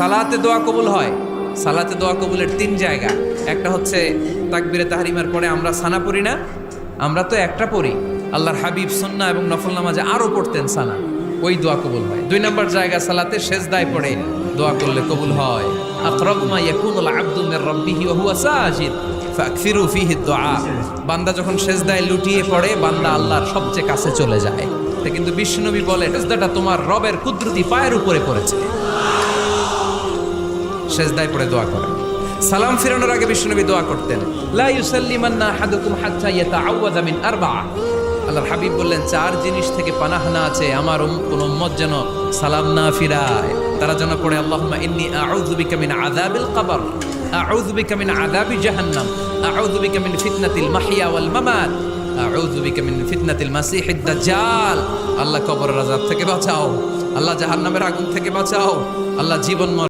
সালাতে দোয়া কবুল হয়। সালাতে দোয়া কবুলের 3 জায়গা। একটা হচ্ছে তাকবীরে তাহরিমার পরে আমরা সানা পড়ি না, আমরা তো একটা পড়ি। আল্লাহর হাবিব সুন্নাহ এবং নফল নামাজে আরো পড়তেন সানা, ওই দোয়া কবুল হয়। 2 নম্বর জায়গা সালাতে সেজদায় পড়ে দোয়া করলে কবুল হয়। আকরাবু মা ইয়াকুনুল আবদু মির রাব্বিহি ওয়া হুয়া সাজিদ ফাকসিরু ফিহি দুআ। বান্দা যখন সেজদায় লুটিয়ে পড়ে বান্দা আল্লাহর সবচেয়ে কাছে চলে যায়। তা কিন্তু বিশ্বনবী বলে সেজদাটা তোমার রবের কুদরতি পায়ের উপরে পড়েছে। সেজদায় পড়ে দোয়া করেন। সালাম ফিরানোর আগে বিশ্বনবী দোয়া করতেন, লা ইউসাল্লিমান্না আহাদুকুম হাত্তা ইয়াতাআওয়াযা মিন আরবাআ। আল্লাহর হাবিব বললেন 4 জিনিস থেকে পানাহানা আছে আমার কোন উম্মত যেন সালাম না ফিরায়। তারা যেন পড়ে আল্লাহুম্মা ইন্নী আউযু বিকা মিন আযাবিল কবর, আউযু বিকা মিন আযাবি জাহান্নাম, আউযু বিকা মিন ফিতনাতিল মাহইয়া ওয়াল মামাত, আউযু বিকা মিন ফিতনাতিল মাসিহিদ দাজ্জাল। আল্লাহ কবরের আযাব থেকে বাঁচাও, আল্লাহ জাহান্নামের আগুন থেকে বাঁচাও, আল্লাহ জীবন